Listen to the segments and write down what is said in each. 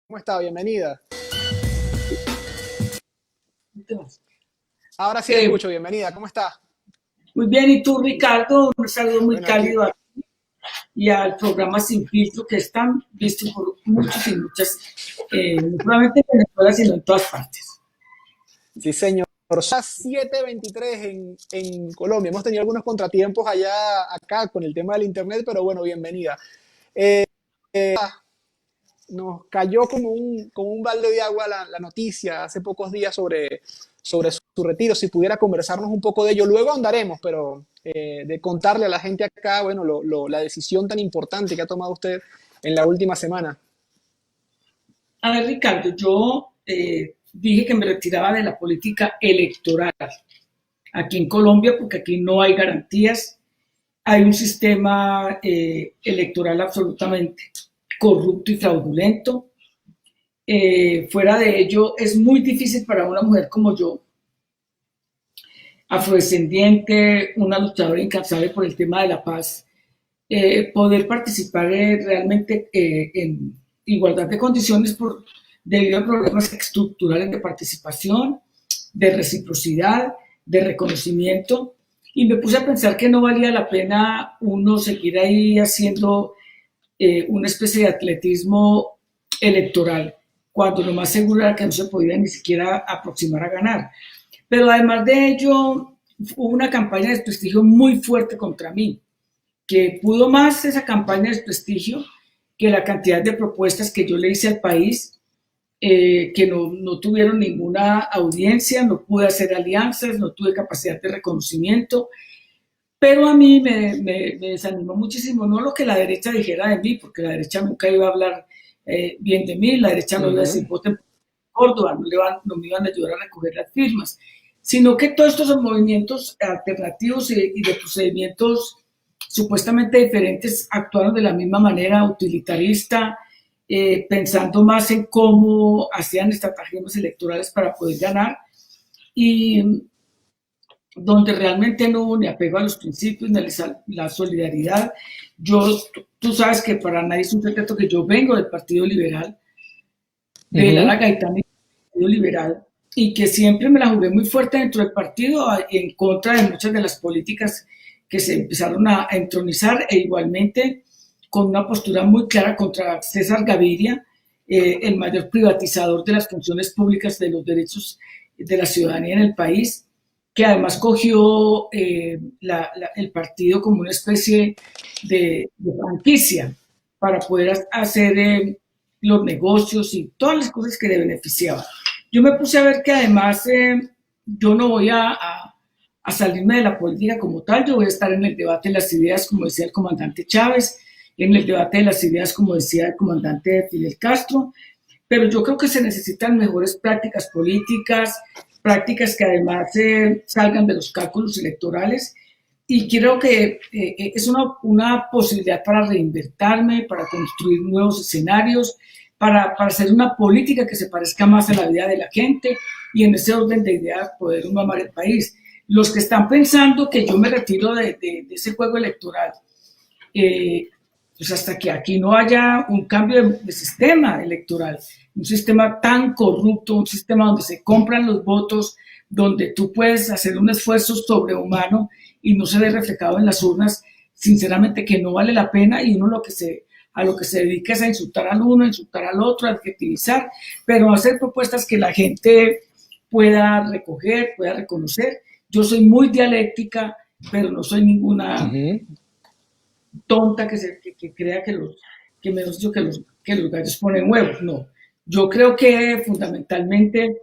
¿Cómo está? Bienvenida. Ahora sí la Eh, escucho, bienvenida. ¿Cómo está? Muy bien, y tú, Ricardo, un saludo muy Bueno, aquí, cálido a ti y al programa Sin Filtro, que es tan visto por muchos y muchas, no solamente en Venezuela, sino en todas partes. sí señor. Ya 7:23 en Colombia. Hemos tenido algunos contratiempos acá con el tema del internet, pero bueno, bienvenida. Nos cayó como un balde de agua la noticia hace pocos días sobre su retiro. Si pudiera conversarnos un poco de ello, luego andaremos, pero de contarle a la gente acá, bueno, la decisión tan importante que ha tomado usted en la última semana. A ver, Ricardo, yo dije que me retiraba de la política electoral aquí en Colombia, porque aquí no hay garantías, hay un sistema electoral absolutamente corrupto y fraudulento. Fuera de ello, es muy difícil para una mujer como yo, afrodescendiente, una luchadora incansable por el tema de la paz, poder participar realmente en igualdad de condiciones debido a problemas estructurales de participación, de reciprocidad, de reconocimiento. Y me puse a pensar que no valía la pena uno seguir ahí haciendo una especie de atletismo electoral, cuando lo más seguro era que no se podía ni siquiera aproximar a ganar. Pero además de ello, hubo una campaña de desprestigio muy fuerte contra mí, que pudo más esa campaña de desprestigio que la cantidad de propuestas que yo le hice al país, que no tuvieron ninguna audiencia, no pude hacer alianzas, no tuve capacidad de reconocimiento, pero a mí me desanimó muchísimo, no lo que la derecha dijera de mí, porque la derecha nunca iba a hablar bien de mí, la derecha no iba a decir Ujú. voten por Córdoba, no me iban a ayudar a recoger las firmas, sino que todos estos movimientos alternativos y de procedimientos supuestamente diferentes actuaron de la misma manera, utilitarista, pensando más en cómo hacían estratagemas electorales para poder ganar, y donde realmente no hubo ni apego a los principios, ni la solidaridad. Yo, tú sabes que para nadie es un secreto que yo vengo del Partido Liberal, de Lara Ujú. Gaitán y del Partido Liberal, y que siempre me la jugué muy fuerte dentro del partido en contra de muchas de las políticas que se empezaron a entronizar, e igualmente con una postura muy clara contra César Gaviria, el mayor privatizador de las funciones públicas de los derechos de la ciudadanía en el país, que además cogió el partido como una especie de franquicia para poder hacer los negocios y todas las cosas que le beneficiaban. Yo me puse a ver que además yo no voy a salirme de la política como tal, yo voy a estar en el debate de las ideas, como decía el comandante Chávez, en el debate de las ideas, como decía el comandante Fidel Castro, pero yo creo que se necesitan mejores prácticas políticas, prácticas que además salgan de los cálculos electorales, y creo que es una posibilidad para reinventarme, para construir nuevos escenarios, para hacer una política que se parezca más a la vida de la gente, y en ese orden de ideas poder uno amar el país. Los que están pensando que yo me retiro de ese juego electoral, eh, pues hasta que aquí no haya un cambio de sistema electoral, un sistema tan corrupto, un sistema donde se compran los votos, donde tú puedes hacer un esfuerzo sobrehumano y no se ve reflejado en las urnas, sinceramente que no vale la pena, y uno a lo que se dedica es a insultar al uno, a insultar al otro, a adjetivizar, pero a hacer propuestas que la gente pueda recoger, pueda reconocer. Yo soy muy dialéctica, pero no soy ninguna Ujú. tonta que crea que me dicho que los gallos ponen huevos. No. Yo creo que fundamentalmente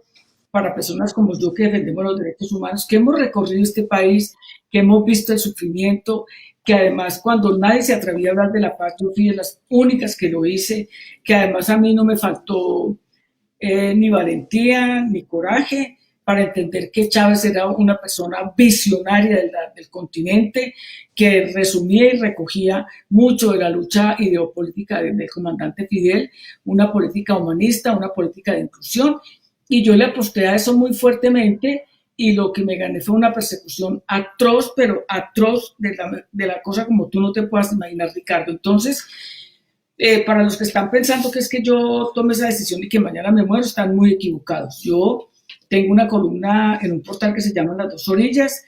para personas como yo, que defendemos los derechos humanos, que hemos recorrido este país, que hemos visto el sufrimiento, que además cuando nadie se atrevía a hablar de la paz, yo fui de las únicas que lo hice, que además a mí no me faltó ni valentía ni coraje para entender que Chávez era una persona visionaria del continente, que resumía y recogía mucho de la lucha ideopolítica del comandante Fidel, una política humanista, una política de inclusión, y yo le aposté a eso muy fuertemente, y lo que me gané fue una persecución atroz, pero atroz de la cosa como tú no te puedas imaginar, Ricardo. Entonces, Para los que están pensando que es que yo tome esa decisión y que mañana me muero, están muy equivocados. Yo tengo una columna en un portal que se llama Las Dos Orillas,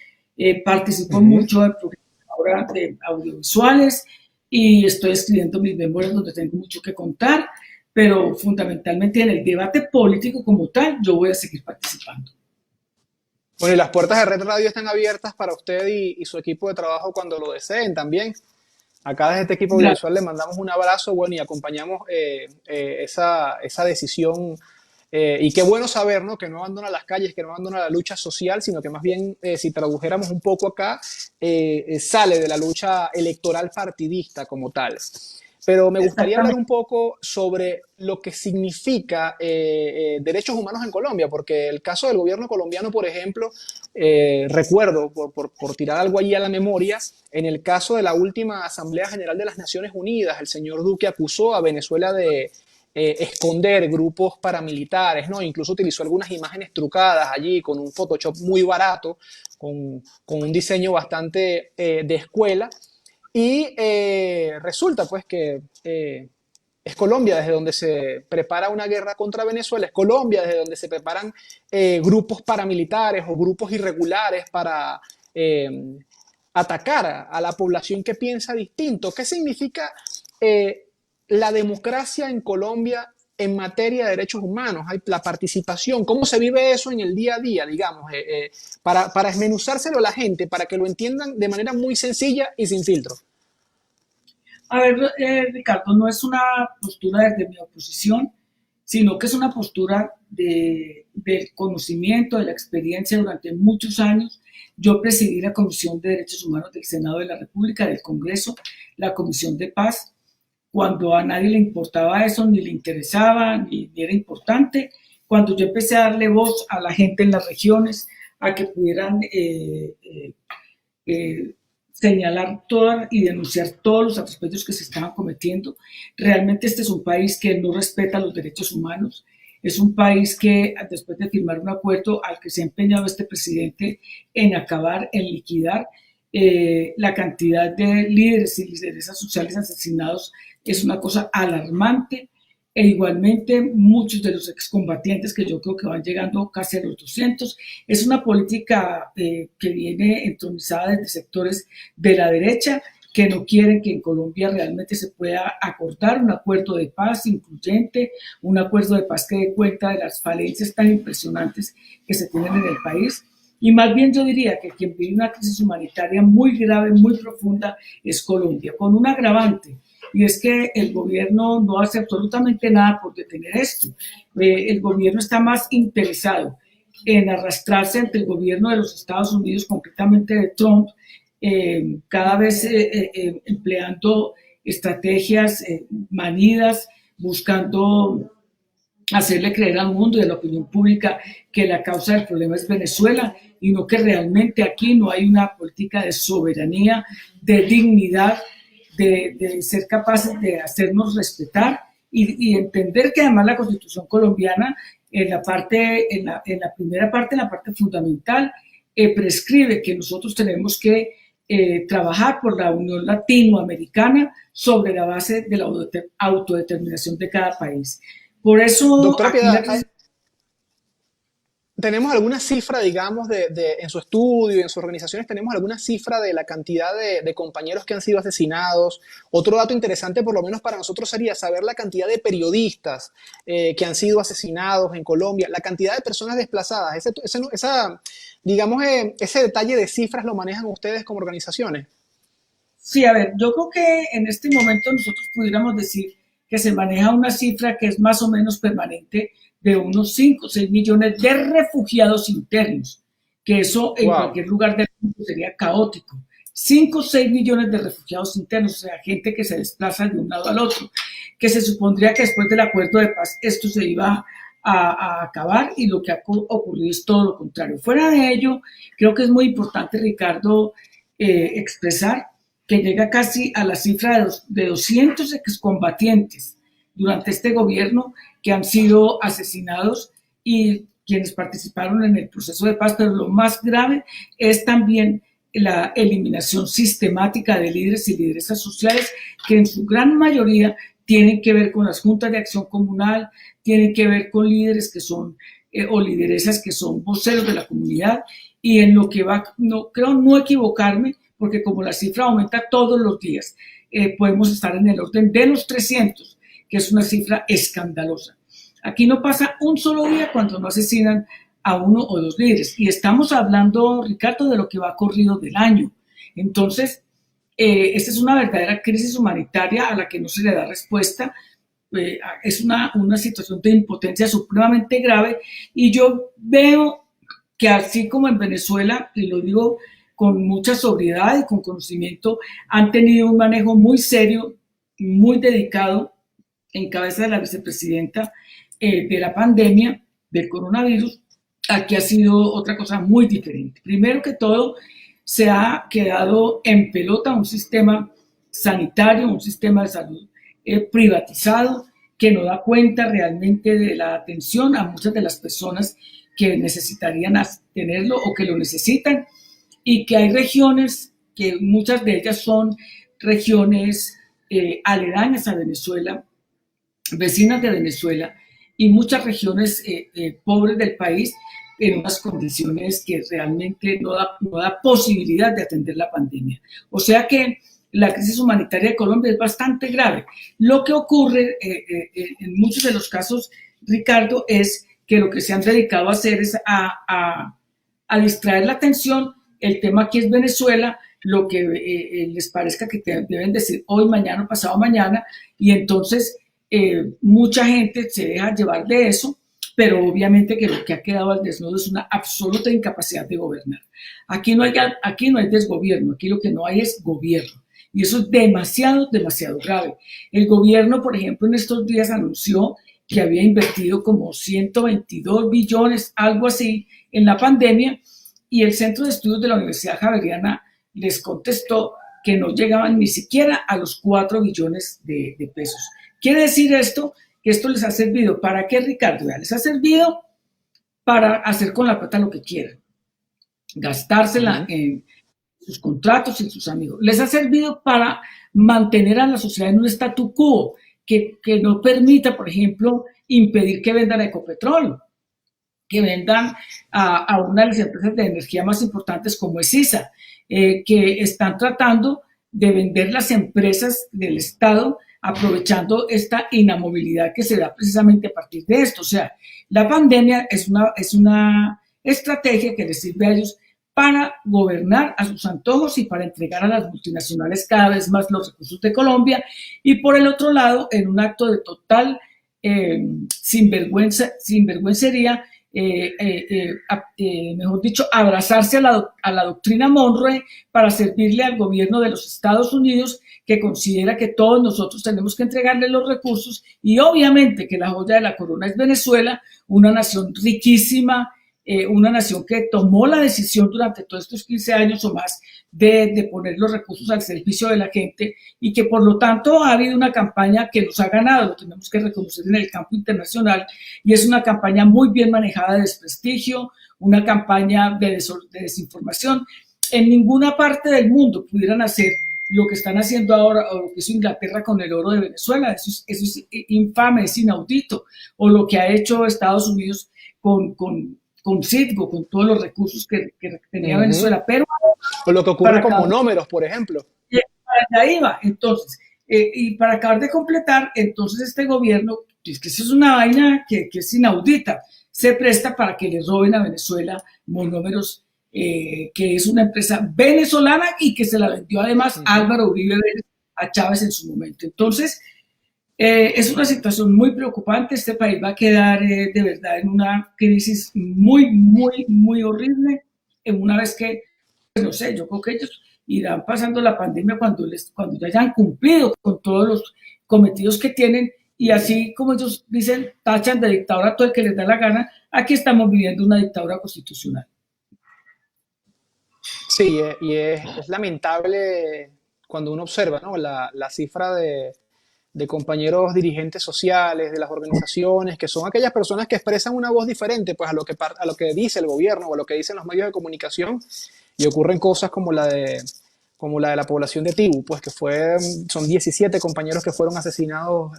participo mucho en programas ahora de audiovisuales y estoy escribiendo mis memorias donde tengo mucho que contar, pero fundamentalmente en el debate político como tal, yo voy a seguir participando. Bueno, y las puertas de Red Radio están abiertas para usted y su equipo de trabajo cuando lo deseen también. Acá desde este equipo audiovisual le mandamos un abrazo, bueno, y acompañamos esa decisión. Y qué bueno saber, ¿no? Que no abandona las calles, que no abandona la lucha social, sino que más bien, si tradujéramos un poco acá, sale de la lucha electoral partidista como tal. Pero me gustaría hablar un poco sobre lo que significa derechos humanos en Colombia, porque el caso del gobierno colombiano, por ejemplo, recuerdo, por tirar algo allí a la memoria, en el caso de la última Asamblea General de las Naciones Unidas, el señor Duque acusó a Venezuela de esconder grupos paramilitares, ¿no? Incluso utilizó algunas imágenes trucadas allí con un Photoshop muy barato, con un diseño bastante de escuela. Y resulta pues que es Colombia desde donde se prepara una guerra contra Venezuela, es Colombia desde donde se preparan grupos paramilitares o grupos irregulares para atacar a la población que piensa distinto. ¿Qué significa la democracia en Colombia en materia de derechos humanos? Hay la participación, ¿cómo se vive eso en el día a día, digamos, para esmenuzárselo a la gente, para que lo entiendan de manera muy sencilla y sin filtro? A ver, Ricardo, no es una postura desde mi oposición, sino que es una postura del conocimiento, de la experiencia durante muchos años. Yo presidí la Comisión de Derechos Humanos del Senado de la República, del Congreso, la Comisión de Paz, cuando a nadie le importaba eso, ni le interesaba, ni era importante. Cuando yo empecé a darle voz a la gente en las regiones, a que pudieran señalar todas y denunciar todos los atropellos que se estaban cometiendo. Realmente este es un país que no respeta los derechos humanos. Es un país que, después de firmar un acuerdo al que se ha empeñado este presidente en acabar, en liquidar, la cantidad de líderes y lideresas sociales asesinados es una cosa alarmante. E igualmente muchos de los excombatientes, que yo creo que van llegando casi a los 200, es una política que viene entronizada desde sectores de la derecha que no quieren que en Colombia realmente se pueda acordar un acuerdo de paz incluyente, un acuerdo de paz que dé cuenta de las falencias tan impresionantes que se tienen en el país. Y más bien yo diría que quien vive una crisis humanitaria muy grave, muy profunda, es Colombia, con un agravante, y es que el gobierno no hace absolutamente nada por detener esto. El gobierno está más interesado en arrastrarse ante el gobierno de los Estados Unidos, concretamente de Trump, cada vez empleando estrategias manidas, buscando hacerle creer al mundo y a la opinión pública que la causa del problema es Venezuela y no que realmente aquí no hay una política de soberanía, de dignidad, de ser capaces de hacernos respetar y entender que además la Constitución colombiana en la primera parte, en la parte fundamental, prescribe que nosotros tenemos que trabajar por la unión latinoamericana sobre la base de la autodeterminación de cada país. Por eso, Doctora Piedad, ¿tenemos alguna cifra, digamos, en su estudio, en sus organizaciones, tenemos alguna cifra de la cantidad de compañeros que han sido asesinados? Otro dato interesante, por lo menos para nosotros, sería saber la cantidad de periodistas que han sido asesinados en Colombia, la cantidad de personas desplazadas. Digamos, ese detalle de cifras lo manejan ustedes como organizaciones. Sí, a ver, yo creo que en este momento nosotros pudiéramos decir que se maneja una cifra que es más o menos permanente de unos 5 o 6 millones de refugiados internos, que eso en cualquier lugar del mundo sería caótico. 5 o 6 millones de refugiados internos, o sea, gente que se desplaza de un lado al otro, que se supondría que después del acuerdo de paz esto se iba a acabar y lo que ha ocurrido es todo lo contrario. Fuera de ello, creo que es muy importante, Ricardo, expresar que llega casi a la cifra de 200 excombatientes durante este gobierno que han sido asesinados y quienes participaron en el proceso de paz, pero lo más grave es también la eliminación sistemática de líderes y lideresas sociales que en su gran mayoría tienen que ver con las juntas de acción comunal, tienen que ver con líderes que son o lideresas que son voceros de la comunidad, y en lo que va, no, creo no equivocarme, porque como la cifra aumenta todos los días, podemos estar en el orden de los 300, que es una cifra escandalosa. Aquí no pasa un solo día cuando no asesinan a uno o dos líderes, y estamos hablando, Ricardo, de lo que va corrido del año. Entonces, esta es una verdadera crisis humanitaria a la que no se le da respuesta. Es una situación de impotencia supremamente grave, y yo veo que así como en Venezuela, y lo digo con mucha sobriedad y con conocimiento, han tenido un manejo muy serio, muy dedicado, en cabeza de la vicepresidenta, de la pandemia del coronavirus. Aquí ha sido otra cosa muy diferente. Primero que todo, se ha quedado en pelota un sistema sanitario, un sistema de salud privatizado, que no da cuenta realmente de la atención a muchas de las personas que necesitarían tenerlo o que lo necesitan, y que hay regiones, que muchas de ellas son regiones aledañas a Venezuela, vecinas de Venezuela, y muchas regiones pobres del país, en unas condiciones que realmente no da posibilidad de atender la pandemia. O sea que la crisis humanitaria de Colombia es bastante grave. Lo que ocurre en muchos de los casos, Ricardo, es que lo que se han dedicado a hacer es a distraer la atención. El tema aquí es Venezuela, lo que les parezca que deben decir hoy, mañana, pasado mañana, y entonces mucha gente se deja llevar de eso, pero obviamente que lo que ha quedado al desnudo es una absoluta incapacidad de gobernar. Aquí no hay desgobierno, aquí lo que no hay es gobierno. Y eso es demasiado, demasiado grave. El gobierno, por ejemplo, en estos días anunció que había invertido como 122 billones, algo así, en la pandemia, y el Centro de Estudios de la Universidad Javeriana les contestó que no llegaban ni siquiera a los 4 billones de pesos. ¿Quiere decir esto? Que esto les ha servido. ¿Para qué, Ricardo? Les ha servido para hacer con la plata lo que quieran, gastársela en sus contratos y sus amigos. Les ha servido para mantener a la sociedad en un statu quo que no permita, por ejemplo, impedir que vendan Ecopetrol, que vendan a una de las empresas de energía más importantes como es ISA, que están tratando de vender las empresas del Estado, aprovechando esta inamovilidad que se da precisamente a partir de esto. O sea, la pandemia es una estrategia que les sirve a ellos para gobernar a sus antojos y para entregar a las multinacionales cada vez más los recursos de Colombia, y por el otro lado, en un acto de total sinvergüencería, mejor dicho, abrazarse a la doctrina Monroe para servirle al gobierno de los Estados Unidos, que considera que todos nosotros tenemos que entregarle los recursos, y obviamente que la joya de la corona es Venezuela, una nación riquísima, una nación que tomó la decisión durante todos estos 15 años o más de poner los recursos al servicio de la gente, y que por lo tanto ha habido una campaña que nos ha ganado, lo tenemos que reconocer en el campo internacional, y es una campaña muy bien manejada de desprestigio, una campaña de desinformación. En ninguna parte del mundo pudieran hacer lo que están haciendo ahora, o lo que hizo Inglaterra con el oro de Venezuela. Eso es infame, es inaudito, o lo que ha hecho Estados Unidos con Citgo, con todos los recursos que tenía Venezuela. Pero o lo que ocurre con monómeros, por ejemplo. Para allá iba. Entonces, y para acabar de completar, entonces este gobierno, es que eso es una vaina que es inaudita, se presta para que le roben a Venezuela monómeros, que es una empresa venezolana y que se la vendió además Álvaro Uribe Vélez a Chávez en su momento. Entonces, es una situación muy preocupante. Este país va a quedar de verdad en una crisis muy, muy, muy horrible. Una vez que, pues no sé, yo creo que ellos irán pasando la pandemia cuando ya hayan cumplido con todos los cometidos que tienen, y así como ellos dicen, tachan de dictadura a todo el que les da la gana. Aquí estamos viviendo una dictadura constitucional. Sí, y es lamentable cuando uno observa, ¿no?, la cifra de compañeros dirigentes sociales, de las organizaciones, que son aquellas personas que expresan una voz diferente, pues, a lo que dice el gobierno o a lo que dicen los medios de comunicación, y ocurren cosas como la de como la de la población de Tibu, pues que son 17 compañeros que fueron asesinados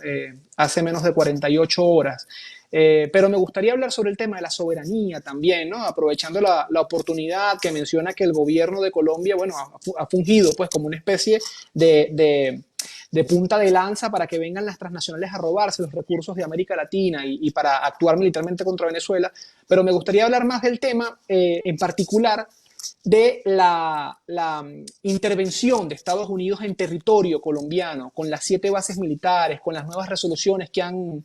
hace menos de 48 horas. Pero me gustaría hablar sobre el tema de la soberanía también, ¿no? Aprovechando la oportunidad que menciona que el gobierno de Colombia, bueno, ha fungido pues como una especie de punta de lanza para que vengan las transnacionales a robarse los recursos de América Latina y para actuar militarmente contra Venezuela. Pero me gustaría hablar más del tema en particular de la intervención de Estados Unidos en territorio colombiano, con las 7 bases militares, con las nuevas resoluciones que han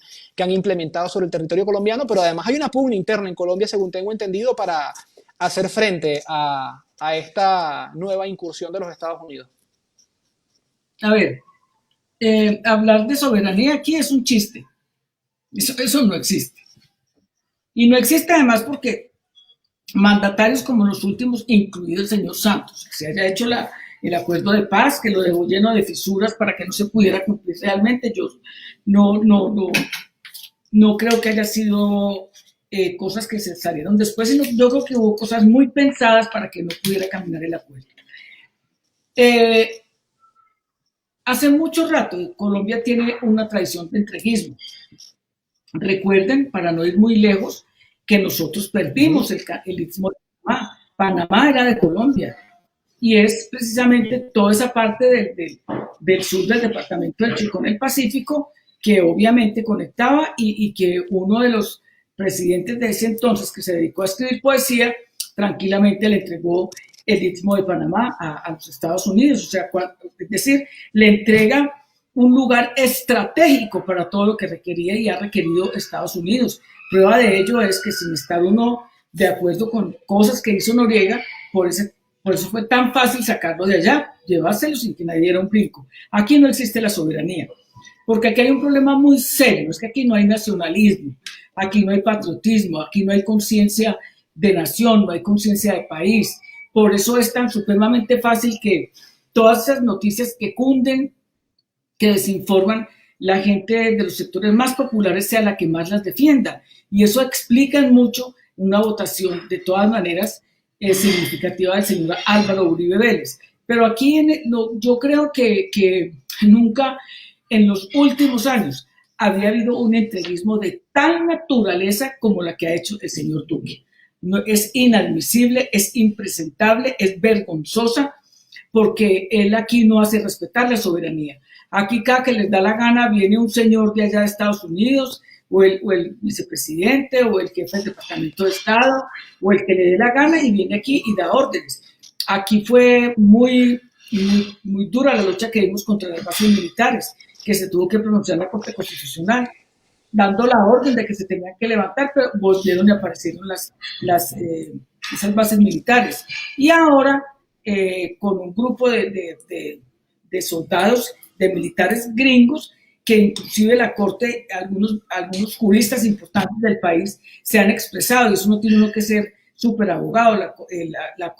implementado sobre el territorio colombiano, pero además hay una pugna interna en Colombia, según tengo entendido, para hacer frente a esta nueva incursión de los Estados Unidos. A ver, hablar de soberanía aquí es un chiste. Eso no existe. Y no existe además porque mandatarios como los últimos, incluido el señor Santos, que se haya hecho el acuerdo de paz, que lo dejó lleno de fisuras para que no se pudiera cumplir realmente, yo no creo que haya sido cosas que se salieron después, sino yo creo que hubo cosas muy pensadas para que no pudiera caminar el acuerdo. Hace mucho rato Colombia tiene una tradición de entreguismo. Recuerden, para no ir muy lejos, que nosotros perdimos el Istmo de Panamá. Panamá era de Colombia y es precisamente toda esa parte del sur del departamento del Chocó en el Pacífico que obviamente conectaba y que uno de los presidentes de ese entonces que se dedicó a escribir poesía tranquilamente le entregó el Istmo de Panamá a los Estados Unidos, o sea, es decir, le entrega un lugar estratégico para todo lo que requería y ha requerido Estados Unidos. Prueba de ello es que sin estar uno de acuerdo con cosas que hizo Noriega, por eso fue tan fácil sacarlo de allá, llevárselo sin que nadie diera un brinco. Aquí no existe la soberanía, porque aquí hay un problema muy serio, es que aquí no hay nacionalismo, aquí no hay patriotismo, aquí no hay conciencia de nación, no hay conciencia de país. Por eso es tan supremamente fácil que todas esas noticias que cunden, que desinforman, la gente de los sectores más populares sea la que más las defienda. Y eso explica en mucho una votación, de todas maneras, significativa del señor Álvaro Uribe Vélez. Pero aquí yo creo que nunca en los últimos años había habido un entreguismo de tal naturaleza como la que ha hecho el señor Duque. No, es inadmisible, es impresentable, es vergonzosa, porque él aquí no hace respetar la soberanía. Aquí cada que les da la gana viene un señor de allá de Estados Unidos, o el vicepresidente, o el jefe del Departamento de Estado, o el que le dé la gana y viene aquí y da órdenes. Aquí fue muy dura la lucha que dimos contra las bases militares, que se tuvo que pronunciar la Corte Constitucional, dando la orden de que se tenían que levantar, pero volvieron y aparecieron esas bases militares. Y ahora, con un grupo de soldados, de militares gringos, que inclusive la Corte, algunos juristas importantes del país se han expresado, y eso no tiene uno que ser súper abogado. La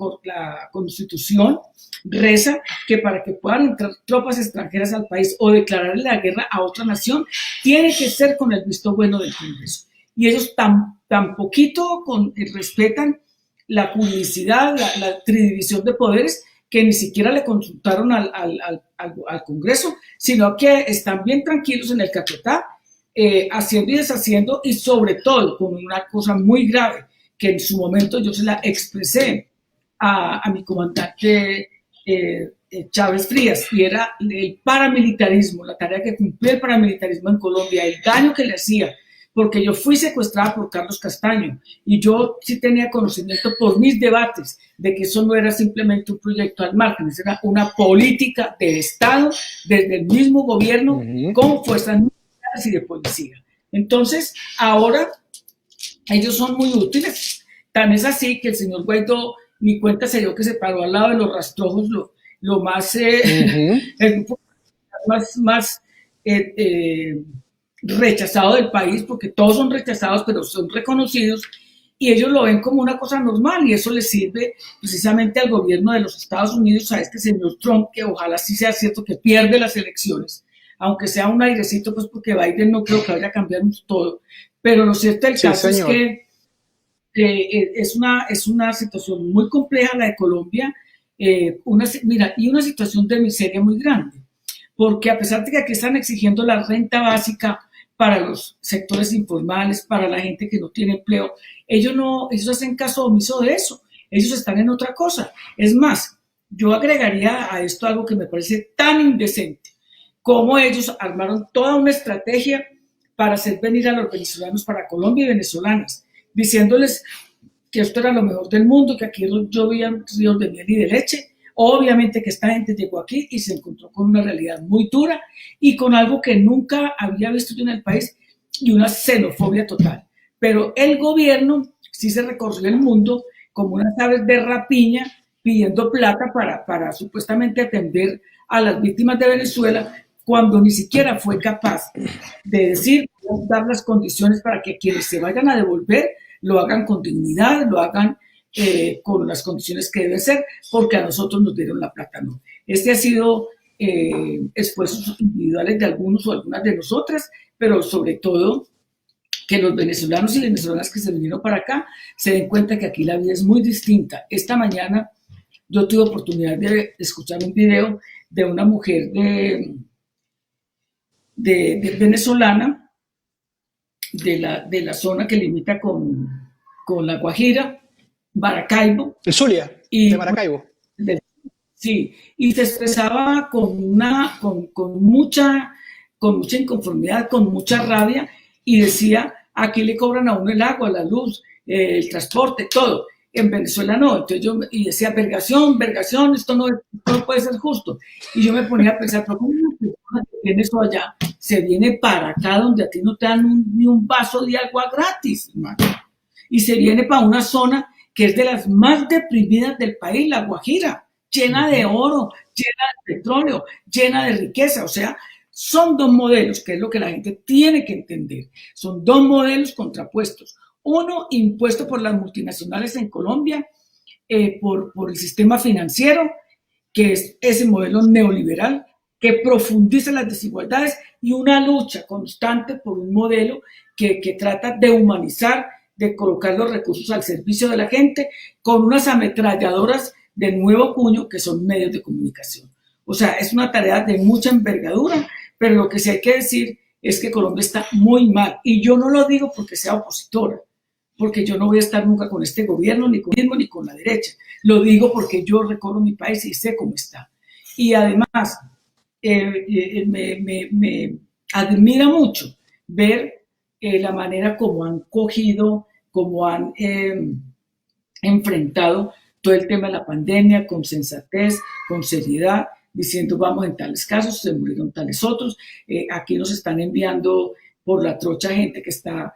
Constitución reza que para que puedan entrar tropas extranjeras al país o declararle la guerra a otra nación, tiene que ser con el visto bueno del Congreso. Y ellos tan poquito respetan la publicidad, la tridivisión de poderes, que ni siquiera le consultaron al Congreso, sino que están bien tranquilos en el Caquetá, haciendo y deshaciendo, y sobre todo con una cosa muy grave, que en su momento yo se la expresé a mi comandante Chávez Frías, y era el paramilitarismo, la tarea que cumplía el paramilitarismo en Colombia, el daño que le hacía, porque yo fui secuestrada por Carlos Castaño y yo sí tenía conocimiento por mis debates de que eso no era simplemente un proyecto al margen, era una política de Estado desde el mismo gobierno con fuerzas militares y de policía. Entonces, ahora ellos son muy útiles. Tan es así que el señor Guaidó, mi cuenta se dio que se paró al lado de los rastrojos, lo más, el grupo más rechazado del país, porque todos son rechazados, pero son reconocidos, y ellos lo ven como una cosa normal, y eso les sirve precisamente al gobierno de los Estados Unidos, a este señor Trump, que ojalá sí sea cierto que pierde las elecciones, aunque sea un airecito, pues porque Biden no creo que vaya a cambiar todo, pero lo cierto del caso es que es una situación muy compleja la de Colombia, Mira, y una situación de miseria muy grande, porque a pesar de que aquí están exigiendo la renta básica para los sectores informales, para la gente que no tiene empleo, ellos hacen caso omiso de eso, ellos están en otra cosa. Es más, yo agregaría a esto algo que me parece tan indecente, como ellos armaron toda una estrategia para hacer venir a los venezolanos para Colombia y venezolanas, diciéndoles que esto era lo mejor del mundo, que aquí llovían ríos de miel y de leche. Obviamente que esta gente llegó aquí y se encontró con una realidad muy dura y con algo que nunca había visto yo en el país, y una xenofobia total. Pero el gobierno sí se recorrió el mundo como unas aves de rapiña pidiendo plata para supuestamente atender a las víctimas de Venezuela, cuando ni siquiera fue capaz de decir, dar las condiciones para que quienes se vayan a devolver lo hagan con dignidad, lo hagan con las condiciones que deben ser, porque a nosotros nos dieron la plata, no. Este ha sido esfuerzos individuales de algunos o algunas de nosotras, pero sobre todo que los venezolanos y las venezolanas que se vinieron para acá se den cuenta que aquí la vida es muy distinta. Esta mañana yo tuve oportunidad de escuchar un video de una mujer de venezolana de la zona que limita con La Guajira, Maracaibo. El Zulia, de Y, Maracaibo. sí, y se expresaba con mucha inconformidad, con mucha rabia, y decía, aquí le cobran a uno el agua, la luz, el transporte, todo. En Venezuela no. Entonces y decía, vergación, esto no puede ser justo. Y yo me ponía a pensar, pero ¿cómo una persona que tiene eso allá se viene para acá donde a ti no te dan ni un vaso de agua gratis, hermano? Y se viene para una zona que es de las más deprimidas del país, La Guajira, llena de oro, llena de petróleo, llena de riqueza. O sea, son dos modelos, que es lo que la gente tiene que entender. Son dos modelos contrapuestos. Uno impuesto por las multinacionales en Colombia, por el sistema financiero, que es ese modelo neoliberal, que profundiza las desigualdades, y una lucha constante por un modelo que trata de humanizar, de colocar los recursos al servicio de la gente, con unas ametralladoras de nuevo cuño que son medios de comunicación. O sea, es una tarea de mucha envergadura, pero lo que sí hay que decir es que Colombia está muy mal. Y yo no lo digo porque sea opositora, porque yo no voy a estar nunca con este gobierno, ni con el mismo, ni con la derecha. Lo digo porque yo recorro mi país y sé cómo está. Y además, me admira mucho ver la manera como han cogido, como han enfrentado todo el tema de la pandemia con sensatez, con seriedad, diciendo vamos en tales casos, se murieron tales otros, aquí nos están enviando por la trocha gente que está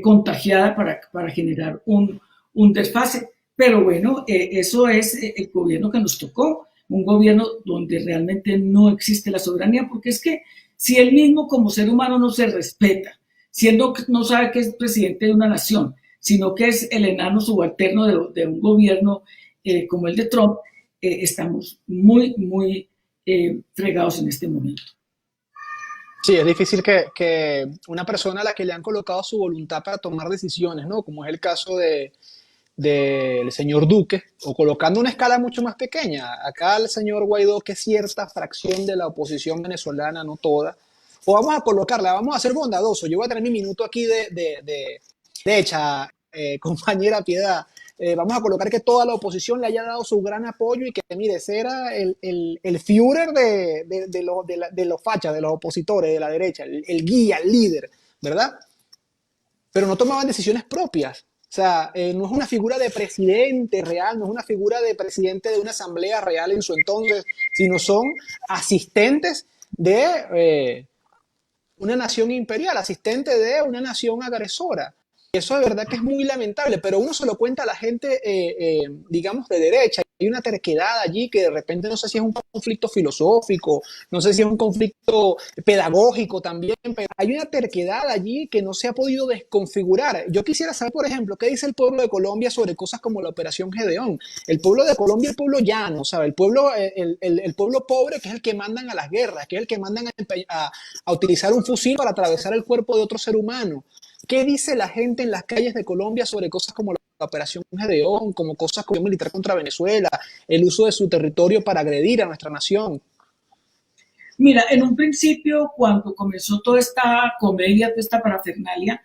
contagiada para generar un desfase. Pero bueno, eso es el gobierno que nos tocó, un gobierno donde realmente no existe la soberanía, porque es que si él mismo como ser humano no se respeta, siendo que no sabe que es presidente de una nación, sino que es el enano subalterno de un gobierno como el de Trump, estamos muy fregados en este momento. Sí, es difícil que una persona a la que le han colocado su voluntad para tomar decisiones, ¿no? Como es el caso del señor Duque, o colocando una escala mucho más pequeña. Acá el señor Guaidó, que es cierta fracción de la oposición venezolana, no toda, o vamos a colocarla, vamos a ser bondadosos. Yo voy a tener mi minuto aquí de hecha, compañera Piedad. Vamos a colocar que toda la oposición le haya dado su gran apoyo y que, mire, ese era el Führer de los fachas, de los opositores, de la derecha, el guía, el líder, ¿verdad? Pero no tomaban decisiones propias. O sea, no es una figura de presidente real, no es una figura de presidente de una asamblea real en su entonces, sino son asistentes de una nación imperial, asistente de una nación agresora. Eso de verdad que es muy lamentable, pero uno se lo cuenta a la gente, digamos, de derecha. Hay una terquedad allí que de repente no sé si es un conflicto filosófico, no sé si es un conflicto pedagógico también, pero hay una terquedad allí que no se ha podido desconfigurar. Yo quisiera saber, por ejemplo, qué dice el pueblo de Colombia sobre cosas como la Operación Gedeón. El pueblo de Colombia, el pueblo llano, ¿sabe? El pueblo pobre, que es el que mandan a las guerras, que es el que mandan a utilizar un fusil para atravesar el cuerpo de otro ser humano. ¿Qué dice la gente en las calles de Colombia sobre cosas como la la operación Gedeón, como cosas como militar contra Venezuela, el uso de su territorio para agredir a nuestra nación. Mira, en un principio, cuando comenzó toda esta comedia, toda esta parafernalia,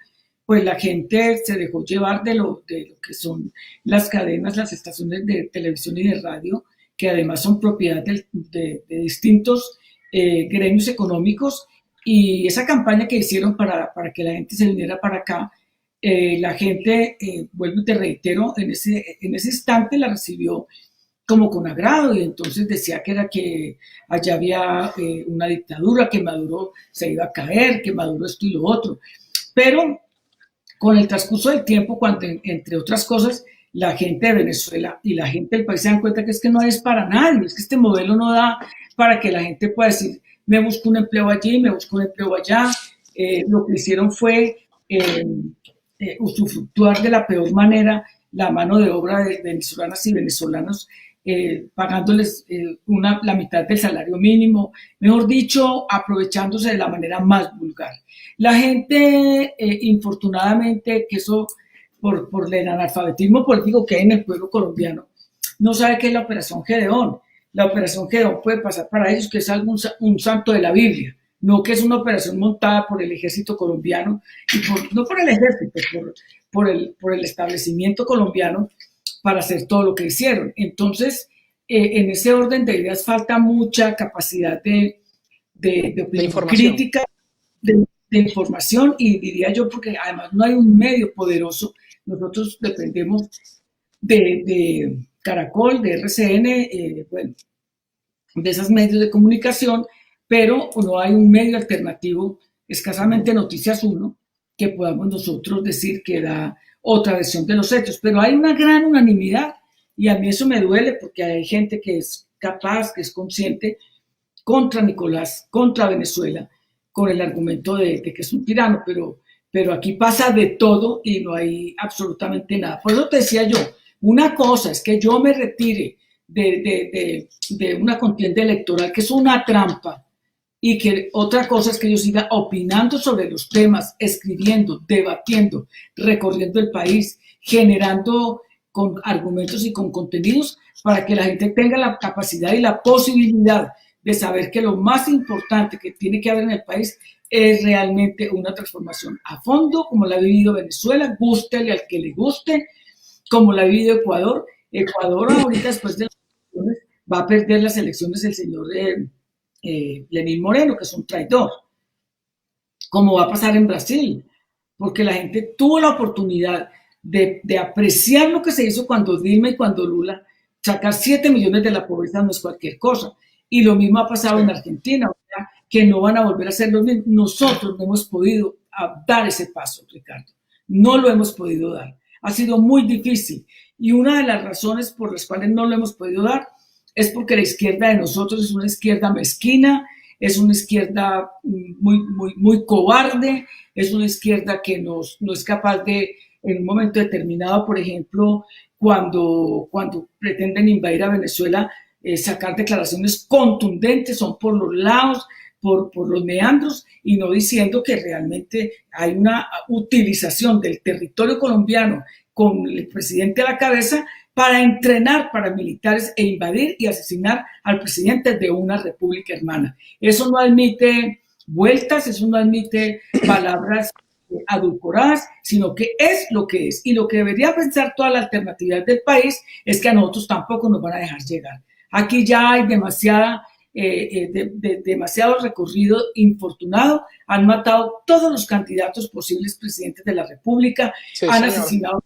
pues la gente se dejó llevar de lo que son las cadenas, las estaciones de televisión y de radio, que además son propiedad de distintos gremios económicos, y esa campaña que hicieron para que la gente se viniera para acá, la gente, vuelvo y te reitero, en ese instante la recibió como con agrado, y entonces decía que era que allá había una dictadura, que Maduro se iba a caer, que Maduro esto y lo otro. Pero con el transcurso del tiempo, cuando entre otras cosas la gente de Venezuela y la gente del país se dan cuenta que es que no es para nadie, es que este modelo no da para que la gente pueda decir, me busco un empleo allí, me busco un empleo allá. Lo que hicieron fue usufructuar de la peor manera la mano de obra de venezolanas y venezolanos, pagándoles la mitad del salario mínimo, mejor dicho, aprovechándose de la manera más vulgar. La gente, infortunadamente, que eso por el analfabetismo político que hay en el pueblo colombiano, no sabe qué es la Operación Gedeón. La Operación Gedeón puede pasar para ellos que es un santo de la Biblia, no que es una operación montada por el ejército colombiano, y no por el ejército, por el establecimiento colombiano, para hacer todo lo que hicieron. Entonces, en ese orden de ideas falta mucha capacidad de opinión crítica, de información, y diría yo, porque además no hay un medio poderoso. Nosotros dependemos de Caracol, de RCN, bueno, de esos medios de comunicación, pero no hay un medio alternativo, escasamente Noticias 1, que podamos nosotros decir que da otra versión de los hechos. Pero hay una gran unanimidad, y a mí eso me duele, porque hay gente que es capaz, que es consciente, contra Nicolás, contra Venezuela, con el argumento de que es un tirano, pero aquí pasa de todo y no hay absolutamente nada. Por eso te decía yo, una cosa es que yo me retire de una contienda electoral, que es una trampa, y que otra cosa es que yo siga opinando sobre los temas, escribiendo, debatiendo, recorriendo el país, generando con argumentos y con contenidos para que la gente tenga la capacidad y la posibilidad de saber que lo más importante que tiene que haber en el país es realmente una transformación a fondo, como la ha vivido Venezuela, gústele al que le guste, como la ha vivido Ecuador. Ecuador ahorita, después de las elecciones, va a perder las elecciones el señor Lenín Moreno, que es un traidor, como va a pasar en Brasil, porque la gente tuvo la oportunidad de apreciar lo que se hizo cuando Dilma y cuando Lula, sacar 7 millones de la pobreza no es cualquier cosa. Y lo mismo ha pasado en Argentina, o sea, que no van a volver a hacer lo mismo. Nosotros no hemos podido dar ese paso, Ricardo. No lo hemos podido dar. Ha sido muy difícil. Y una de las razones por las cuales no lo hemos podido dar es porque la izquierda de nosotros es una izquierda mezquina, es una izquierda muy cobarde, es una izquierda que no es capaz de, en un momento determinado, por ejemplo, cuando pretenden invadir a Venezuela, sacar declaraciones contundentes, son por los lados, por los meandros, y no diciendo que realmente hay una utilización del territorio colombiano con el presidente a la cabeza para entrenar paramilitares e invadir y asesinar al presidente de una república hermana. Eso no admite vueltas, eso no admite palabras adulcoradas, sino que es lo que es. Y lo que debería pensar toda la alternatividad del país es que a nosotros tampoco nos van a dejar llegar. Aquí ya hay demasiado recorrido infortunado, han matado todos los candidatos posibles presidentes de la República, sí, han asesinado a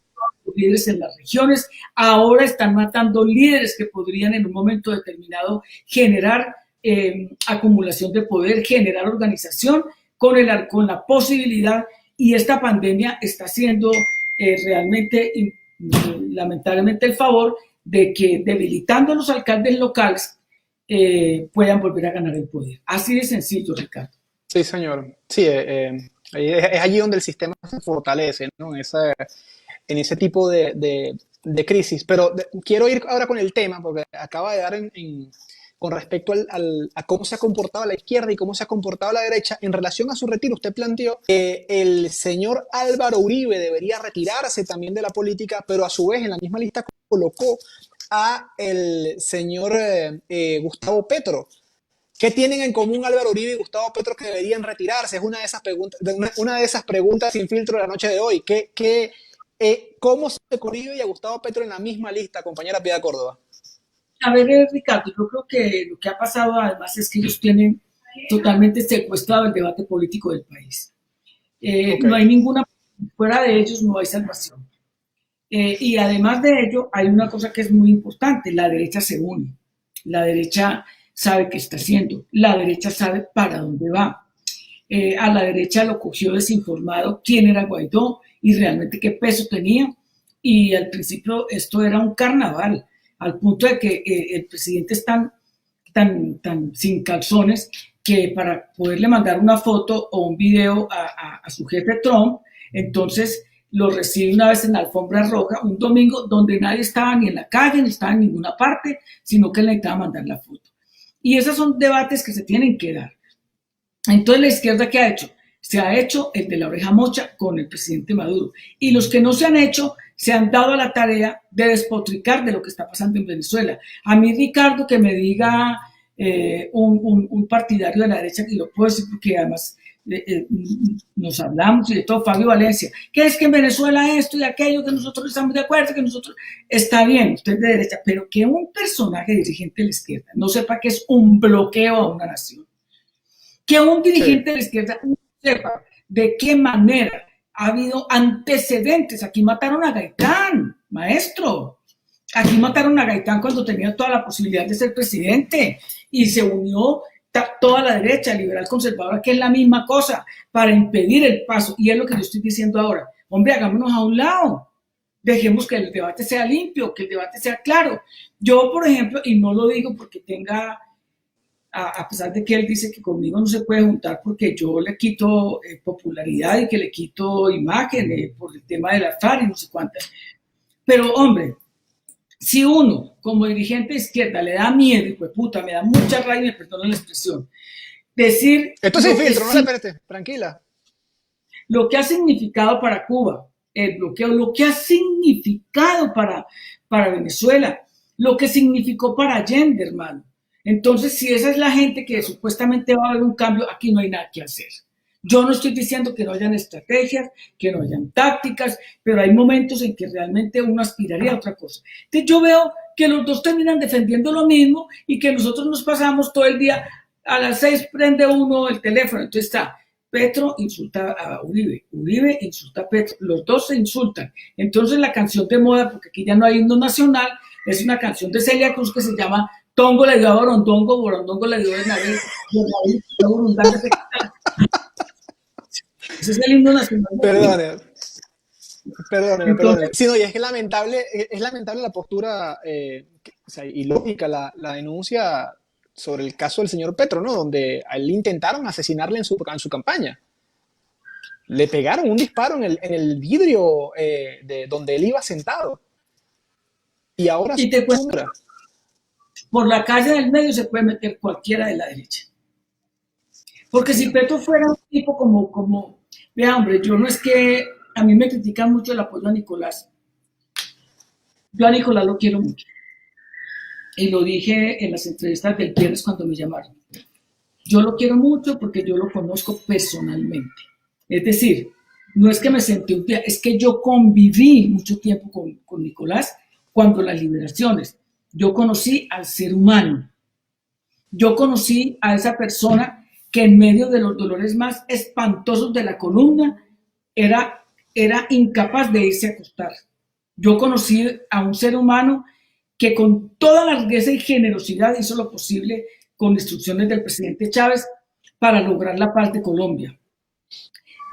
los líderes en las regiones, ahora están matando líderes que podrían en un momento determinado generar acumulación de poder, generar organización con la posibilidad, y esta pandemia está haciendo realmente, lamentablemente, el favor de que, debilitando a los alcaldes locales, puedan volver a ganar el poder. Así de sencillo, Ricardo. Sí, señor. Sí, es allí donde el sistema se fortalece, ¿no? En ese tipo de crisis. Pero quiero ir ahora con el tema, porque acaba de dar con respecto a cómo se ha comportado la izquierda y cómo se ha comportado la derecha. En relación a su retiro, usted planteó que el señor Álvaro Uribe debería retirarse también de la política, pero a su vez en la misma lista colocó a el señor Gustavo Petro. ¿Qué tienen en común Álvaro Uribe y Gustavo Petro que deberían retirarse? Es una de esas preguntas sin filtro de la noche de hoy. ¿Cómo se Uribe y a Gustavo Petro en la misma lista, compañera Piedad Córdoba? A ver, Ricardo, yo creo que lo que ha pasado además es que ellos tienen totalmente secuestrado el debate político del país. Okay. No hay ninguna, fuera de ellos no hay salvación. Y además de ello, hay una cosa que es muy importante, la derecha se une, la derecha sabe qué está haciendo, la derecha sabe para dónde va. A la derecha lo cogió desinformado quién era Guaidó y realmente qué peso tenía, y al principio esto era un carnaval, al punto de que el presidente es tan sin calzones que para poderle mandar una foto o un video a su jefe Trump, entonces lo recibe una vez en la alfombra roja, un domingo donde nadie estaba ni en la calle, ni estaba en ninguna parte, sino que le necesitaba mandar la foto. Y esos son debates que se tienen que dar. Entonces la izquierda, ¿qué ha hecho? Se ha hecho el de la oreja mocha con el presidente Maduro. Y los que no se han hecho, se han dado a la tarea de despotricar de lo que está pasando en Venezuela. A mí, Ricardo, que me diga un partidario de la derecha, que lo puedo decir porque además nos hablamos y de todo, Fabio Valencia, que es que en Venezuela esto y aquello, que nosotros estamos de acuerdo, que nosotros, está bien, usted es de derecha, pero que un personaje dirigente de la izquierda no sepa que es un bloqueo a una nación, que un dirigente de la izquierda no sepa de qué manera ha habido antecedentes. Aquí mataron a Gaitán, maestro, aquí mataron a Gaitán cuando tenía toda la posibilidad de ser presidente y se unió toda la derecha, liberal conservadora, que es la misma cosa, para impedir el paso. Y es lo que yo estoy diciendo ahora. Hombre, hagámonos a un lado. Dejemos que el debate sea limpio, que el debate sea claro. Yo, por ejemplo, y no lo digo porque tenga, a pesar de que él dice que conmigo no se puede juntar porque yo le quito popularidad y que le quito imagen por el tema de la FARC y no sé cuántas. Pero, hombre, si uno, como dirigente de izquierda, le da miedo, y pues puta, me da mucha rabia, me perdono la expresión, decir... Esto es sin filtro, no se espérate, tranquila. Lo que ha significado para Cuba, el bloqueo, lo que ha significado para Venezuela, lo que significó para Allende, hermano. Entonces, si esa es la gente que supuestamente va a haber un cambio, aquí no hay nada que hacer. Yo no estoy diciendo que no hayan estrategias, que no hayan tácticas, pero hay momentos en que realmente uno aspiraría a otra cosa. Entonces yo veo que los dos terminan defendiendo lo mismo y que nosotros nos pasamos todo el día, a las 6 prende uno el teléfono, entonces está, Petro insulta a Uribe, Uribe insulta a Petro, los dos se insultan. Entonces la canción de moda, porque aquí ya no hay himno nacional, es una canción de Celia Cruz que se llama Tongo le dio a Borondongo, Borondongo le dio a Bernabé, ese es el himno nacional. Perdone. Sí, no, y es lamentable la postura ilógica, la denuncia sobre el caso del señor Petro, ¿no? Donde a él intentaron asesinarle en su campaña. Le pegaron un disparo en el vidrio de donde él iba sentado. Y ahora por la calle del medio se puede meter cualquiera de la derecha. Porque si Petro fuera un tipo como vea, hombre, yo no es que a mí me critican mucho el apoyo a Nicolás. Yo a Nicolás lo quiero mucho. Y lo dije en las entrevistas del viernes cuando me llamaron. Yo lo quiero mucho porque yo lo conozco personalmente. Es decir, no es que me sentí un día, es que yo conviví mucho tiempo con Nicolás cuando las liberaciones. Yo conocí al ser humano. Yo conocí a esa persona que en medio de los dolores más espantosos de la columna era incapaz de irse a acostar. Yo conocí a un ser humano que con toda largueza y generosidad hizo lo posible con instrucciones del presidente Chávez para lograr la paz de Colombia.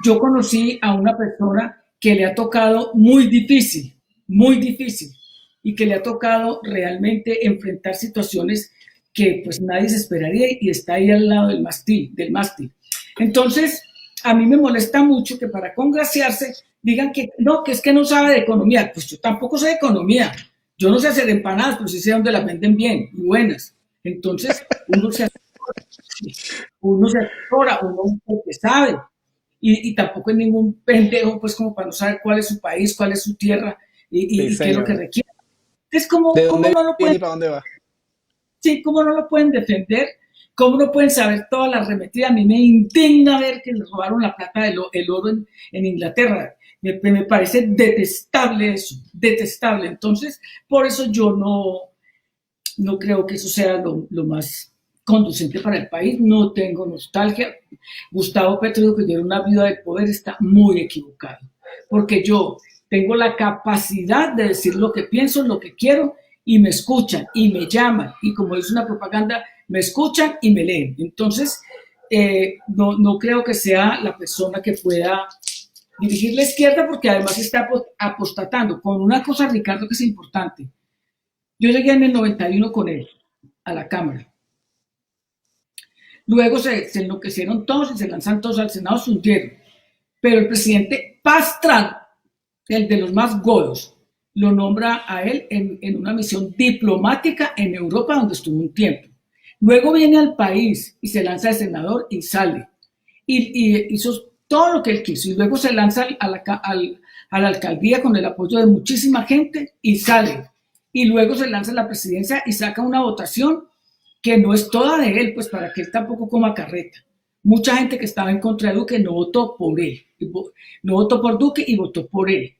Yo conocí a una persona que le ha tocado muy difícil, y que le ha tocado realmente enfrentar situaciones que pues nadie se esperaría y está ahí al lado del mástil. Entonces, a mí me molesta mucho que para congraciarse digan que no, que es que no sabe de economía. Pues yo tampoco sé de economía. Yo no sé hacer empanadas, pero sí sé dónde las venden bien y buenas. Entonces, uno se asesora, uno un poco que sabe, y tampoco es ningún pendejo, pues como para no saber cuál es su país, cuál es su tierra Sí, y qué es lo que señor. requiere. Es ¿De como dónde no lo viene pueden, y para dónde va? sí, cómo no lo pueden defender, cómo no pueden saber toda la arremetida. A mí me indigna ver que les robaron la plata, el oro en Inglaterra. Me parece detestable eso, detestable. Entonces, por eso yo no creo que eso sea lo más conducente para el país. No tengo nostalgia. Gustavo Petro dijo que yo era una viuda del poder, está muy equivocado, porque yo tengo la capacidad de decir lo que pienso, lo que quiero, y me escuchan y me llaman, y como dice una propaganda, me escuchan y me leen. Entonces, no creo que sea la persona que pueda dirigir la izquierda, porque además está apostatando con una cosa, Ricardo, que es importante. Yo llegué en el 91 con él a la Cámara. Luego se enloquecieron todos y se lanzaron todos al Senado, se hundieron. Pero el presidente Pastrana, el de los más godos, lo nombra a él en una misión diplomática en Europa, donde estuvo un tiempo. Luego viene al país y se lanza de senador y sale. Y hizo todo lo que él quiso. Y luego se lanza a la alcaldía con el apoyo de muchísima gente y sale. Y luego se lanza a la presidencia y saca una votación que no es toda de él, pues para que él tampoco coma carreta. Mucha gente que estaba en contra de Duque no votó por él, no votó por Duque y votó por él.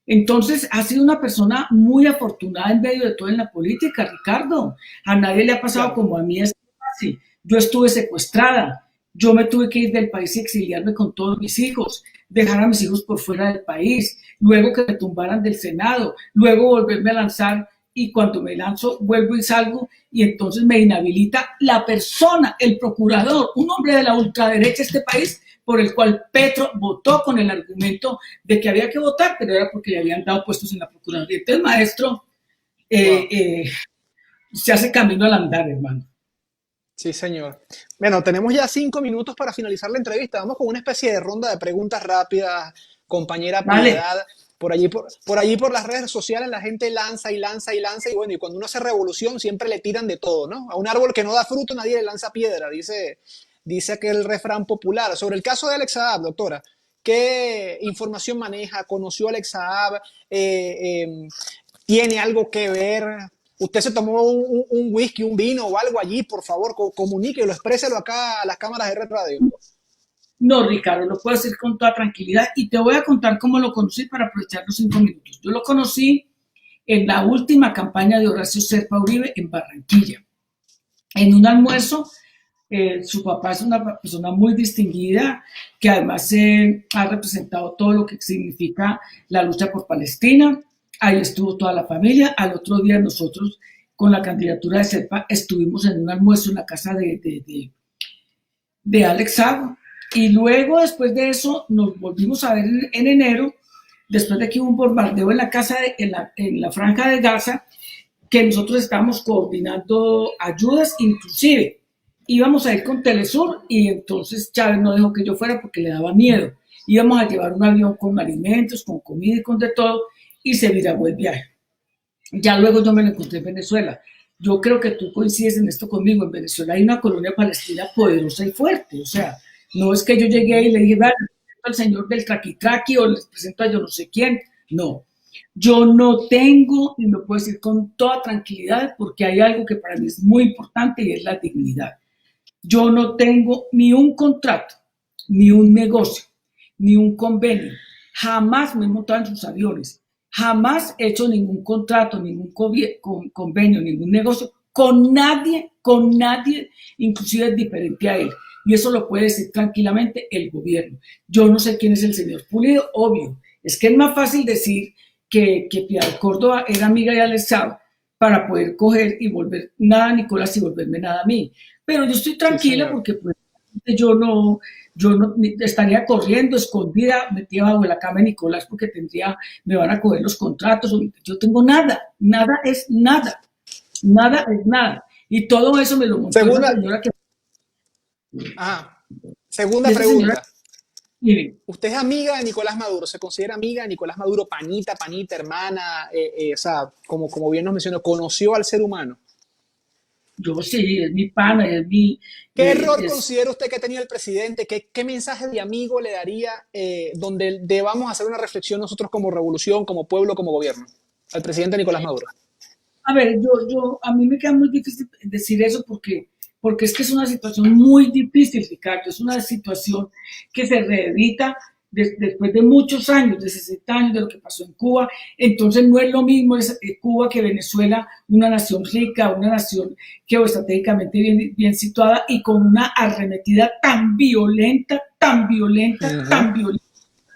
Entonces, ha sido una persona muy afortunada en medio de todo en la política, Ricardo. A nadie le ha pasado Claro. como a mí es fácil. Yo estuve secuestrada, yo me tuve que ir del país y exiliarme con todos mis hijos, dejar a mis hijos por fuera del país, luego que me tumbaran del Senado, luego volverme a lanzar y cuando me lanzo vuelvo y salgo y entonces me inhabilita la persona, el procurador, un hombre de la ultraderecha de este país por el cual Petro votó con el argumento de que había que votar, pero era porque le habían dado puestos en la Procuraduría. Entonces, maestro, eh, Wow. eh, se hace camino al andar, hermano. Sí, señor. Bueno, tenemos ya 5 minutos para finalizar la entrevista. Vamos con una especie de ronda de preguntas rápidas, compañera Vale, Piedad. Por allí por las redes sociales la gente lanza y lanza y lanza y bueno, y cuando uno hace revolución siempre le tiran de todo, ¿no? A un árbol que no da fruto nadie le lanza piedra, dice aquel refrán popular. Sobre el caso de Alex Saab, doctora, ¿qué información maneja? ¿Conoció a Alex Saab? ¿Tiene algo que ver? Usted se tomó un whisky, un vino o algo allí, por favor, comuníquelo, expréselo acá a las cámaras de Red Radio. no, Ricardo, lo puedo decir con toda tranquilidad y te voy a contar cómo lo conocí para aprovechar los 5 minutos. Yo lo conocí en la última campaña de Horacio Serpa Uribe en Barranquilla, en un almuerzo. Su papá es una persona muy distinguida que además ha representado todo lo que significa la lucha por Palestina. Ahí estuvo toda la familia. Al otro día nosotros con la candidatura de Serpa estuvimos en un almuerzo en la casa de Alex Saab. Y luego después de eso nos volvimos a ver en enero, después de que hubo un bombardeo en la casa, en la franja de Gaza, que nosotros estábamos coordinando ayudas, inclusive íbamos a ir con Telesur y entonces Chávez no dejó que yo fuera porque le daba miedo. Íbamos a llevar un avión con alimentos, con comida y con de todo y se viragó el viaje. Ya luego yo me lo encontré en Venezuela. Yo creo que tú coincides en esto conmigo. En Venezuela hay una colonia palestina poderosa y fuerte. O sea, no es que yo llegué y le dije, vale, les presento al señor del Traqui Traqui o les presento a yo no sé quién. No, yo no tengo, y lo puedo decir con toda tranquilidad, porque hay algo que para mí es muy importante y es la dignidad. Yo no tengo ni un contrato, ni un negocio, ni un convenio. Jamás me he montado en sus aviones. Jamás he hecho ningún contrato, ningún convenio, ningún negocio con nadie, inclusive diferente a él. Y eso lo puede decir tranquilamente el gobierno. Yo no sé quién es el señor Pulido, obvio. Es que es más fácil decir que Piedad Córdoba era amiga de Alex Saab para poder coger y volver nada a Nicolás y volverme nada a mí. Pero yo estoy Sí, tranquila señor. porque pues, yo no estaría corriendo, escondida, metida bajo la cama de Nicolás porque me van a coger los contratos. Yo tengo nada, nada es nada, nada es nada. Y todo eso me lo montó esa Segunda, señora que, ajá, segunda esa señora, pregunta. miren, ¿Usted es amiga de Nicolás Maduro? ¿Se considera amiga de Nicolás Maduro, panita, panita, hermana? O sea, como bien nos mencionó, ¿conoció al ser humano? Yo sí, es mi pana, es mi... ¿Qué error es, considera usted que ha tenido el presidente? ¿Qué mensaje de amigo le daría donde debamos hacer una reflexión nosotros como revolución, como pueblo, como gobierno, al presidente Nicolás Maduro? a ver, a mí me queda muy difícil decir eso porque es que es una situación muy difícil, Ricardo. Es una situación que se reedita después de muchos años, de 60 años de lo que pasó en Cuba. Entonces no es lo mismo Cuba que Venezuela, una nación rica, una nación geoestratégicamente bien situada y con una arremetida tan violenta, tan violenta, tan violenta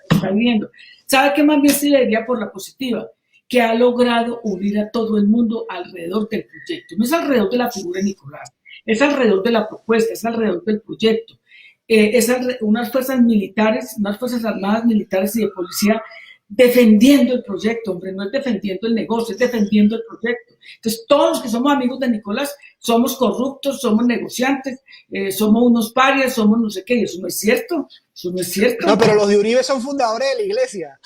que está viviendo. ¿Sabe qué más bien se le diría por la positiva? Que ha logrado unir a todo el mundo alrededor del proyecto. No es alrededor de la figura de Nicolás, es alrededor de la propuesta, es alrededor del proyecto. Unas fuerzas militares, unas fuerzas armadas militares y de policía defendiendo el proyecto, hombre, no es defendiendo el negocio, es defendiendo el proyecto. Entonces, todos los que somos amigos de Nicolás somos corruptos, somos negociantes, somos unos parias, somos no sé qué, y eso no es cierto, eso no es No, cierto. pero los de Uribe son fundadores de la iglesia.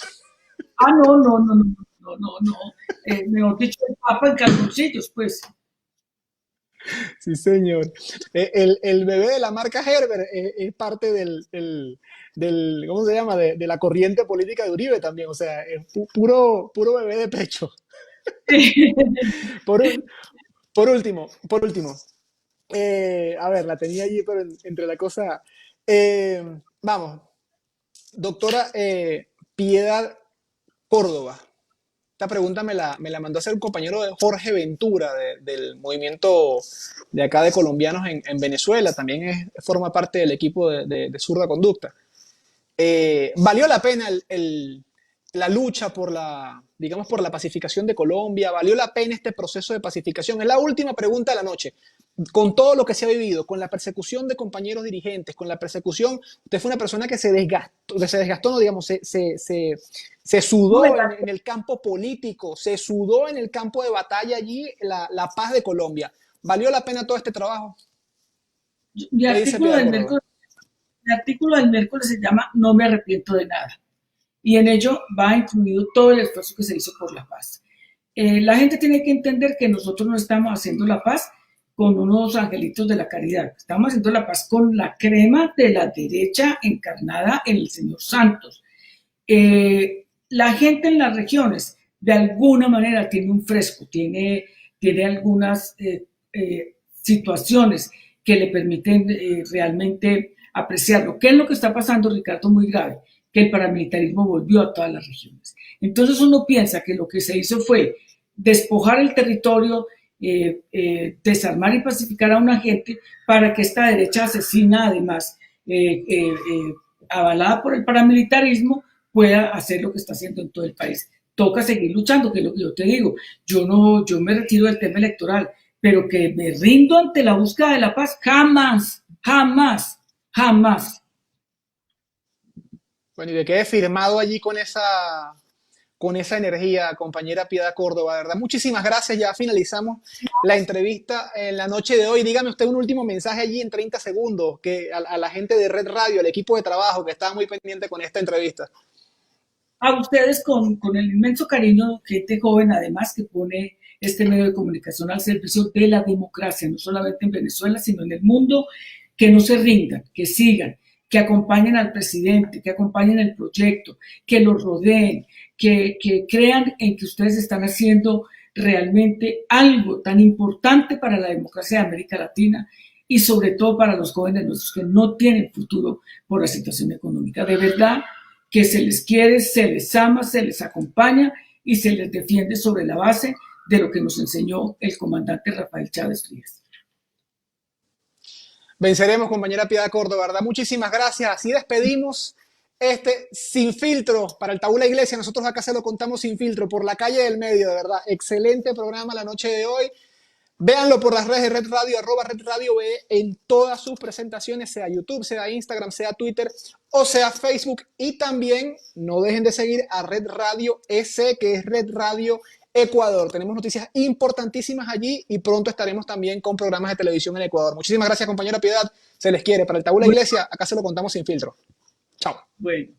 Ah, no, no, no, no, no, no, no. Mejor dicho, el Papa en calzoncillos, pues. Sí, señor. El bebé de la marca Herbert es parte ¿cómo se llama? De la corriente política de Uribe también. O sea, es puro bebé de pecho. Por, por último, a ver, la tenía allí, pero entre la cosa. Vamos, doctora Piedad Córdoba. Esta pregunta me la mandó a hacer un compañero de Jorge Ventura del movimiento de acá de colombianos en Venezuela. También forma parte del equipo de Zurda Conducta. ¿Valió la pena la lucha digamos, por la pacificación de Colombia? ¿Valió la pena este proceso de pacificación? Es la última pregunta de la noche. Con todo lo que se ha vivido, con la persecución de compañeros dirigentes, con la persecución, usted fue una persona que se desgastó, no digamos, se No me sudó da- en el campo político, se sudó en el campo de batalla allí la paz de Colombia. ¿Valió la pena todo este trabajo? mi ¿Qué dice artículo Piedad del Córdoba? miércoles, mi artículo del miércoles se llama No me arrepiento de nada. Y en ello va incluido todo el esfuerzo que se hizo por la paz. La gente tiene que entender que nosotros no estamos haciendo la paz con unos angelitos de la caridad, estamos haciendo la paz con la crema de la derecha encarnada en el señor Santos. La gente en las regiones de alguna manera tiene un fresco, tiene algunas situaciones que le permiten realmente apreciarlo. ¿Qué es lo que está pasando, Ricardo? Muy grave, que el paramilitarismo volvió a todas las regiones. Entonces uno piensa que lo que se hizo fue despojar el territorio, desarmar y pacificar a una gente para que esta derecha asesina, además, avalada por el paramilitarismo, pueda hacer lo que está haciendo en todo el país. Toca seguir luchando, que es lo que yo te digo. Yo me retiro del tema electoral, pero que me rindo ante la búsqueda de la paz, jamás, jamás, jamás. Bueno, y de quede firmado allí con esa energía, compañera Piedad Córdoba, ¿verdad? Muchísimas gracias, ya finalizamos la entrevista en la noche de hoy. Dígame usted un último mensaje allí en 30 segundos que a la gente de Red Radio, al equipo de trabajo que estaba muy pendiente con esta entrevista. A ustedes con el inmenso cariño, gente joven además que pone este medio de comunicación al servicio de la democracia, no solamente en Venezuela, sino en el mundo, que no se rindan, que sigan, que acompañen al presidente, que acompañen el proyecto, que los rodeen, que crean en que ustedes están haciendo realmente algo tan importante para la democracia de América Latina y sobre todo para los jóvenes nuestros que no tienen futuro por la situación económica. De verdad que se les quiere, se les ama, se les acompaña y se les defiende sobre la base de lo que nos enseñó el comandante Rafael Chávez Frías. Venceremos, compañera Piedad Córdoba, ¿verdad? Muchísimas gracias. Así despedimos este Sin Filtro para el Tabú La Iglesia. Nosotros acá se lo contamos sin filtro por la calle del medio, de verdad. Excelente programa la noche de hoy. Véanlo por las redes de Red Radio, @Red Radio BE, en todas sus presentaciones, sea YouTube, sea Instagram, sea Twitter o sea Facebook. Y también no dejen de seguir a Red Radio EC, que es Red Radio Ecuador. Tenemos noticias importantísimas allí y pronto estaremos también con programas de televisión en Ecuador. Muchísimas gracias, compañera Piedad. Se les quiere. Para el Tabú La Iglesia, acá se lo contamos sin filtro. Chao. Bueno.